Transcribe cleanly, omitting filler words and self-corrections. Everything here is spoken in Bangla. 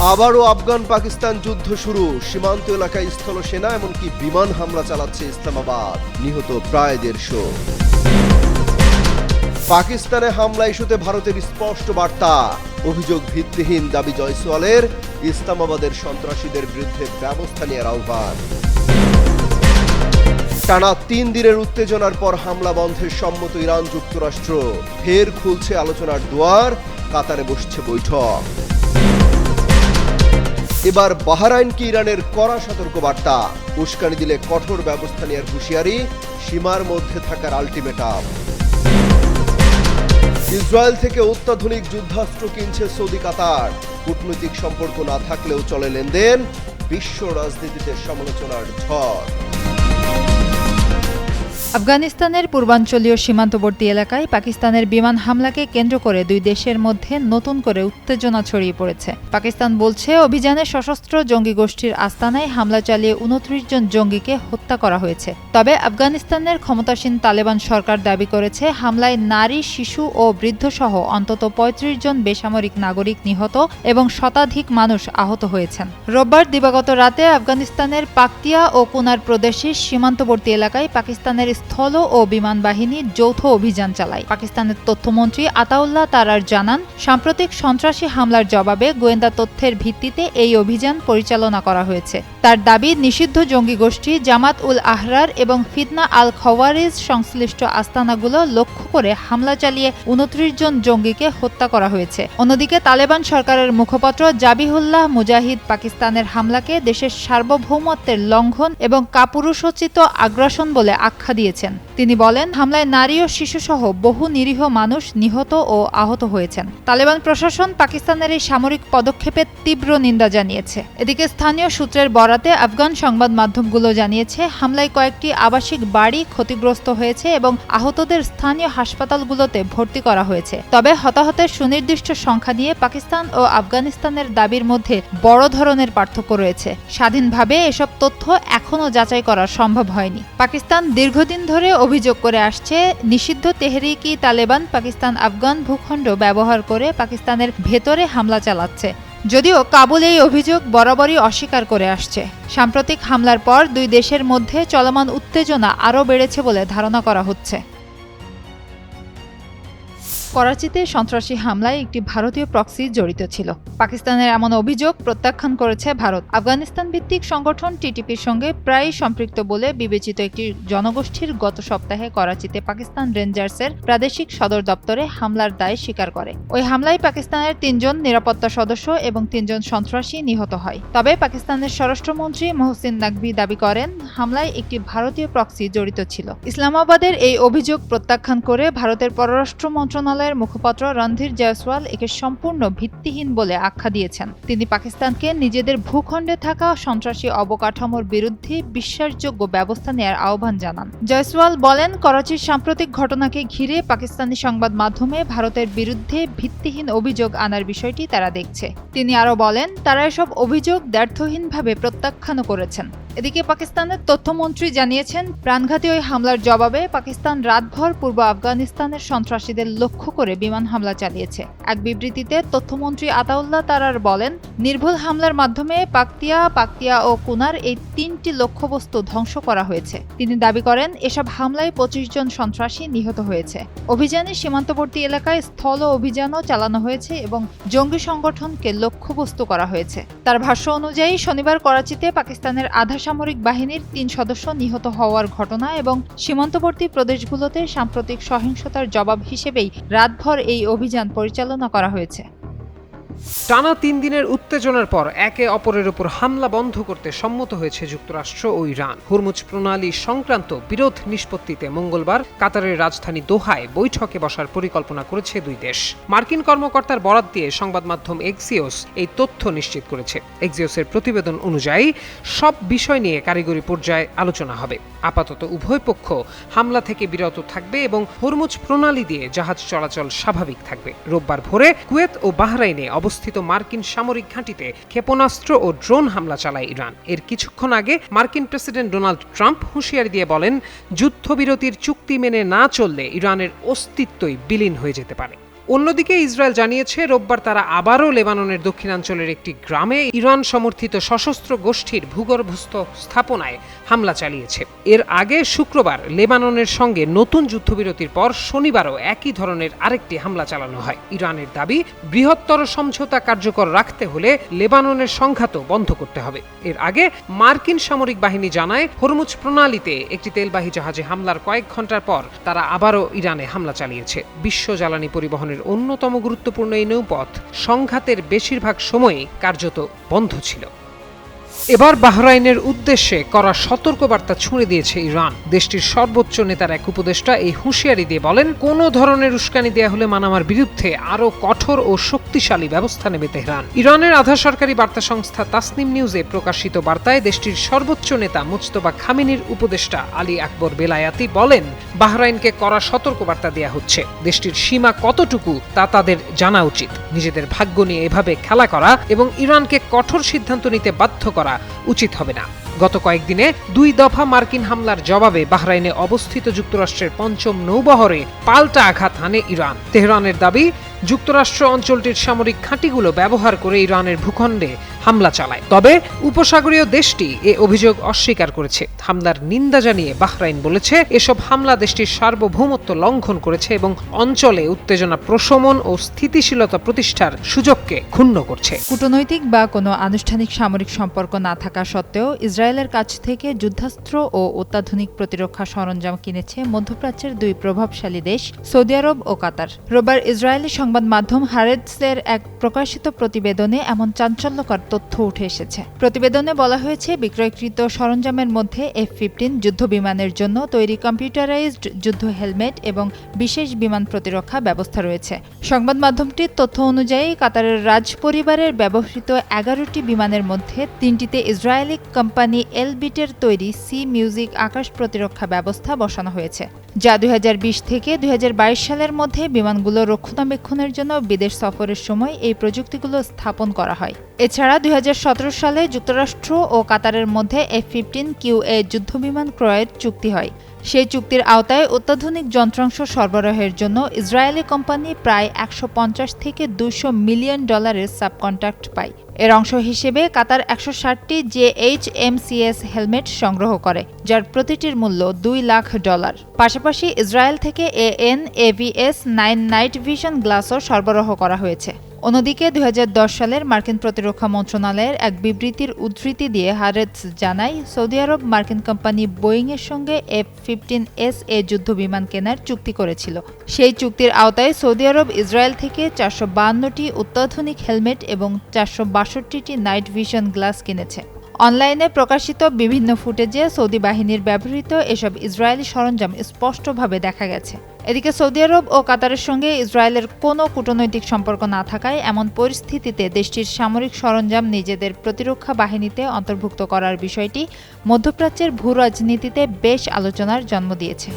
আবারও আফগান পাকিস্তান যুদ্ধ শুরু। সীমান্ত এলাকায় স্থল সেনা এমনকি বিমান হামলা চালাচ্ছে ইসলামাবাদ। নিহত প্রায় 150। পাকিস্তানে হামলা ইস্যুতে ভারতের স্পষ্ট বার্তা, অভিযোগ ভিত্তিহীন দাবি জয়সওয়ালের। ইসলামাবাদের সন্ত্রাসীদের বিরুদ্ধে ব্যবস্থা নেওয়ার আহ্বান। টানা 3 দিনের উত্তেজনার পর হামলা বন্ধে সম্মত ইরান যুক্তরাষ্ট্র। ফের খুলছে আলোচনার দুয়ার, কাতারে বসছে বৈঠক। এবার বাহরাইনকে ইরানের কড়া সতর্কবার্তা, উস্কানি দিলে কঠোর ব্যবস্থা নেওয়ার হুঁশিয়ারি, সীমার মধ্যে থাকার আলটিমেটাম। ইসরায়েল থেকে অত্যাধুনিক যুদ্ধাস্ত্র কিনছে সৌদি কাতার। কূটনৈতিক সম্পর্ক না থাকলেও চলে লেনদেন, বিশ্ব রাজনীতিতে সমালোচনার ঝড়। আফগানিস্তানের পূর্বাঞ্চলীয় সীমান্তবর্তী এলাকায় পাকিস্তানের বিমান হামলাকে কেন্দ্র করে দুই দেশের মধ্যে নতুন করে উত্তেজনা ছড়িয়ে পড়েছে। পাকিস্তান বলছে, অভিযানে সশস্ত্র জঙ্গি গোষ্ঠীর আস্তানায় হামলা চালিয়ে 29 জন জঙ্গিকে হত্যা করা হয়েছে। তবে আফগানিস্তানের ক্ষমতাসীন তালেবান সরকার দাবি করেছে, হামলায় নারী, শিশু ও বৃদ্ধসহ অন্তত 35 জন বেসামরিক নাগরিক নিহত এবং শতাধিক মানুষ আহত হয়েছেন। রোববার দিবাগত রাতে আফগানিস্তানের পাকতিয়া ও কুনার প্রদেশের সীমান্তবর্তী এলাকায় পাকিস্তানের স্থল ও বিমান বাহিনী যৌথ অভিযান চালায়। পাকিস্তানের তথ্যমন্ত্রী আতাউল্লাহ তারার জানান, সাম্প্রতিক সন্ত্রাসী হামলার জবাবে গোয়েন্দা তথ্যের ভিত্তিতে এই অভিযান পরিচালনা করা হয়েছে। তার দাবি, নিষিদ্ধ জঙ্গি গোষ্ঠী জামাত উল আহরার এবং ফিতনা আল খওয়ারিজ সংশ্লিষ্ট আস্তানাগুলো লক্ষ্য করে হামলা চালিয়ে 29 জন জঙ্গিকে হত্যা করা হয়েছে। অন্যদিকে তালেবান সরকারের মুখপাত্র জাবিহুল্লাহ মুজাহিদ পাকিস্তানের হামলাকে দেশের সার্বভৌমত্বের লঙ্ঘন এবং কাপুরুষোচিত আগ্রাসন বলে আখ্যা দিয়েছেন। তিনি বলেন, হামলায় নারী ও শিশুসহ বহু নিরীহ মানুষ নিহত ও আহত হয়েছেন। তালেবান প্রশাসন পাকিস্তানের এই সামরিক পদক্ষেপের তীব্র নিন্দা জানিয়েছে। এদিকে স্থানীয় সূত্রের বরাতে আফগান সংবাদ মাধ্যমগুলো জানিয়েছে, হামলায় কয়েকটি আবাসিক বাড়ি ক্ষতিগ্রস্ত হয়েছে এবং আহতদের স্থানীয় হাসপাতালগুলোতে ভর্তি করা হয়েছে। তবে হতাহতের সুনির্দিষ্ট সংখ্যা নিয়ে পাকিস্তান ও আফগানিস্তানের দাবির মধ্যে বড় ধরনের পার্থক্য রয়েছে। স্বাধীনভাবে এসব তথ্য এখনও যাচাই করা সম্ভব হয়নি। পাকিস্তান দীর্ঘদিন ধরে অভিযোগ করে আসছে, নিষিদ্ধ তেহরিকি তালেবান পাকিস্তান আফগান ভূখণ্ড ব্যবহার করে পাকিস্তানের ভেতরে হামলা চালাচ্ছে। যদিও কাবুল এই অভিযোগ বরাবরই অস্বীকার করে আসছে। সাম্প্রতিক হামলার পর দুই দেশের মধ্যে চলমান উত্তেজনা আরও বেড়েছে বলে ধারণা করা হচ্ছে। করাচিতে সন্ত্রাসী হামলায় একটি ভারতীয় প্রক্সি জড়িত ছিল। পাকিস্তানের এমন অভিযোগ প্রত্যাখ্যান করেছে ভারত। আফগানিস্তান ভিত্তিক সংগঠন টিটিপির সঙ্গে প্রায়ই সম্পৃক্ত বলে বিবেচিত একটি জনগোষ্ঠীর গত সপ্তাহে করাচিতে পাকিস্তান রেঞ্জার্সের প্রাদেশিক সদর দপ্তরে হামলার দায় স্বীকার করে। ওই হামলায় পাকিস্তানের 3 জন নিরাপত্তা সদস্য এবং 3 জন সন্ত্রাসী নিহত হয়। তবে পাকিস্তানের স্বরাষ্ট্রমন্ত্রী মোহসিন নাকভি দাবি করেন, হামলায় একটি ভারতীয় প্রক্সি জড়িত ছিল। ইসলামাবাদের এই অভিযোগ প্রত্যাখ্যান করে ভারতের পররাষ্ট্র মন্ত্রণালয় মুখপাত্র রণধীর জয়সওয়াল একে সম্পূর্ণ ভিত্তিহীন বলে আখ্যা দিয়েছেন। তিনি পাকিস্তানকে নিজেদের ভূখণ্ডে থাকা সন্ত্রাসী অবকাঠামোর বিরুদ্ধে বিশ্বাসযোগ্য ব্যবস্থা নেওয়ার আহ্বান জানান। জয়সওয়াল বলেন, করাচির সাম্প্রতিক ঘটনাকে ঘিরে পাকিস্তানি সংবাদ মাধ্যমে ভারতের বিরুদ্ধে ভিত্তিহীন অভিযোগ আনার বিষয়টি তারা দেখছে। তিনি আরও বলেন, তারা এসব অভিযোগ দ্ব্যর্থহীনভাবে প্রত্যাখ্যানও করেছেন। এদিকে পাকিস্তানের তথ্যমন্ত্রী জানিয়েছেন, প্রাণঘাতী ওই হামলার জবাবে পাকিস্তান রাতভর পূর্ব আফগানিস্তানের সন্ত্রাসীদের লক্ষ্য করে বিমান হামলা চালিয়েছে। এক বিবৃতিতে তথ্যমন্ত্রী আতাউল্লাহ তারার বলেন, নির্ভুল হামলার মাধ্যমে পাকতিয়া ও কুনার এই 3টি লক্ষ্যবস্তু ধ্বংস করা হয়েছে। তিনি দাবি করেন, এসব হামলায় 25 জন সন্ত্রাসী নিহত হয়েছে। অভিযানে সীমান্তবর্তী এলাকায় স্থল অভিযানও চালানো হয়েছে এবং জঙ্গি সংগঠনকে লক্ষ্যবস্তু করা হয়েছে। তার ভাষ্য অনুযায়ী শনিবার করাচিতে পাকিস্তানের আধা সামরিক বাহিনীর 3 সদস্য নিহত হওয়ার ঘটনা এবং সীমান্তবর্তী প্রদেশগুলোতে সাম্প্রতিক সহিংসতার জবাব হিসেবেই রাতভর এই অভিযান পরিচালনা করা হয়েছে। টানা 3 দিনের উত্তেজনার পর একে অপরের উপর হামলা বন্ধ করতে সম্মত হয়েছে যুক্তরাষ্ট্র ও ইরান। হুরমুজ প্রণালী সংক্রান্ত বিরোধ নিষ্পত্তিতে মঙ্গলবার কাতারের রাজধানী দোহায় বৈঠকে বসার পরিকল্পনা করেছে দুই দেশ। মার্কিন কর্মকর্তার বরাত দিয়ে সংবাদ মাধ্যম এক্সিওস এই তথ্য নিশ্চিত করেছে। এক্সিওসের প্রতিবেদন অনুযায়ী সব বিষয় নিয়ে কারিগরি পর্যায়ে আলোচনা হবে। আপাতত উভয় পক্ষ হামলা থেকে বিরত থাকবে এবং হুরমুজ প্রণালী দিয়ে জাহাজ চলাচল স্বাভাবিক থাকবে। রোববার ভোরে কুয়েত ও বাহরাইনে অবস্থিত মার্কিন সামরিক ঘাঁটিতে ক্ষেপণাস্ত্র ও ড্রোন হামলা চালায় ইরান। এর কিছুক্ষণ আগে মার্কিন প্রেসিডেন্ট ডোনাল্ড ট্রাম্প হুঁশিয়ারি দিয়ে বলেন, যুদ্ধবিরতির চুক্তি মেনে না চললে ইরানের অস্তিত্বই বিলীন হয়ে যেতে পারে। অন্যদিকে ইসরায়েল জানিয়েছে রোববার তারা আবারও লেবাননের দক্ষিণাঞ্চলের একটি গ্রামে ইরান সমর্থিত সশস্ত্র গোষ্ঠীর ভূগর্ভস্থ স্থাপনায় হামলা চালিয়েছে। এর আগে শুক্রবার লেবাননের সঙ্গে নতুন যুদ্ধবিরতির পর শনিবারও একই ধরনের আরেকটি হামলা চালানো হয়। ইরানের দাবি, বৃহত্তর সমঝোতা কার্যকর রাখতে হলে লেবাননের সংঘাত বন্ধ করতে হবে। এর আগে মার্কিন সামরিক বাহিনী জানায় হরমুজ প্রণালীতে একটি তেলবাহী জাহাজে হামলার কয়েক ঘন্টার পর তারা আবারও ইরানে হামলা চালিয়েছে। বিশ্ব জ্বালানি পরিবহনের অন্যতম গুরুত্বপূর্ণ এই নৌপথ সংঘাতের বেশিরভাগ সময়ই কার্যত বন্ধ ছিল। এবার বাহরাইনের উদ্দেশ্যে কড়া সতর্কবার্তা ছুঁড়ে দিয়েছে ইরান। দেশটির সর্বোচ্চ নেতার এক উপদেষ্টা এই হুঁশিয়ারি দিয়ে বলেন, কোনো ধরনের উস্কানি দেয়া হলে মানামার বিরুদ্ধে আরও কঠোর ও শক্তিশালী ব্যবস্থা নেবে তেহরান। ইরানের আধা সরকারি বার্তা সংস্থা তাসনিম নিউজে প্রকাশিত বার্তায় দেশটির সর্বোচ্চ নেতা মুজতবা খামেনির উপদেষ্টা আলী আকবর বেলায়াতি বলেন, বাহরাইনকে কড়া সতর্কবার্তা দেয়া হচ্ছে। দেশটির সীমা কতটুকু তা তাদের জানা উচিত। নিজেদের ভাগ্য নিয়ে এভাবে খেলা করা এবং ইরানকে কঠোর সিদ্ধান্ত নিতে বাধ্য করা উচিত হবে না। গত কয়েকদিনে 2 দফা মার্কিন হামলার জবাবে বাহরাইনে অবস্থিত যুক্তরাষ্ট্রের 5ম নৌবহরে পাল্টা আঘাত হানে ইরান। তেহরানের দাবি, যুক্তরাষ্ট্র অঞ্চলটির সামরিক ঘাঁটিগুলো ব্যবহার করে ইরানের ভূখণ্ডে হামলা চালায়। তবে উপসাগরীয় দেশটি এ অভিযোগ অস্বীকার করেছে। হামলার নিন্দা জানিয়ে বাহরাইন বলেছে, এসব হামলা দেশটির সার্বভৌমত্ব লঙ্ঘন করেছে এবং অঞ্চলে উত্তেজনা প্রশমন ও স্থিতিশীলতা প্রতিষ্ঠার সুযোগকে ক্ষুণ্ণ করছে। কূটনৈতিক বা কোনো আনুষ্ঠানিক সামরিক সম্পর্ক না থাকা সত্ত্বেও ইসরায়েলের কাছ থেকে যুদ্ধাস্ত্র ও অত্যাধুনিক প্রতিরক্ষা সরঞ্জাম কিনেছে মধ্যপ্রাচ্যের 2 প্রভাবশালী দেশ সৌদি আরব ও কাতার। রোববার ইসরায়েলি সংবাদ মাধ্যম হারেটজের এক প্রকাশিত প্রতিবেদনে এমন চাঞ্চল্যকর তথ্য উঠে এসেছে। প্রতিবেদনে বলা হয়েছে, বিক্রয়কৃত সরঞ্জামের মধ্যে F-15 যুদ্ধ বিমানের জন্য তৈরি কম্পিউটারাইজড যুদ্ধ হেলমেট এবং বিশেষ বিমান প্রতিরক্ষা ব্যবস্থা রয়েছে। সংবাদ মাধ্যমটির তথ্য অনুযায়ী কাতারের রাজ পরিবারের ব্যবহৃত 11টি বিমানের মধ্যে 3টিতে ইসরায়েলি কোম্পানি এলবিটের তৈরি সি মিউজিক আকাশ প্রতিরক্ষা ব্যবস্থা বসানো হয়েছে, যা 2020 থেকে 2022 সালের মধ্যে বিমানগুলো রক্ষণাবেক্ষণের জন্য বিদেশ সফরের সময় এই প্রযুক্তিগুলো স্থাপন করা হয়। এছাড়া 2017 সালে যুক্তরাষ্ট্র ও কাতারের মধ্যে F-15QA যুদ্ধবিমান ক্রয়ের চুক্তি হয়। সেই চুক্তির আওতায় অত্যাধুনিক যন্ত্রাংশ সরবরাহের জন্য ইসরায়েলি কোম্পানি প্রায় $150 থেকে $200 মিলিয়ন সাবকন্ট্রাক্ট পায়। এর অংশ হিসেবে কাতার 160টি JHMCS হেলমেট সংগ্রহ করে, যার প্রতিটির মূল্য $2 লাখ। পাশাপাশি ইসরায়েল থেকে AN/AVS-9 নাইট ভিশন গ্লাসও সরবরাহ করা হয়েছে। অন্যদিকে 2010 সালের মার্কিন প্রতিরক্ষা মন্ত্রণালয়ের এক বিবৃতির উদ্ধৃতি দিয়ে হারেটজ জানায়, সৌদি আরব মার্কিন কোম্পানি বোয়িংয়ের সঙ্গে F-15SA যুদ্ধবিমান কেনার চুক্তি করেছিল। সেই চুক্তির আওতায় সৌদি আরব ইসরায়েল থেকে 452টি অত্যাধুনিক হেলমেট এবং 462টি নাইট ভিশন গ্লাস কিনেছে। অনলাইনে প্রকাশিত বিভিন্ন ফুটেজে সৌদি বাহিনীর ব্যবহৃত এসব ইসরায়েলি সরঞ্জাম স্পষ্টভাবে দেখা গেছে। এদিকে সৌদি আরব ও কাতারের সঙ্গে ইসরায়েলের কোনো কূটনৈতিক সম্পর্ক না থাকায় এমন পরিস্থিতিতে দেশটির সামরিক সরঞ্জাম নিজেদের প্রতিরক্ষা বাহিনীতে অন্তর্ভুক্ত করার বিষয়টি মধ্যপ্রাচ্যের ভূ রাজনীতিতে বেশ আলোচনার জন্ম দিয়েছে।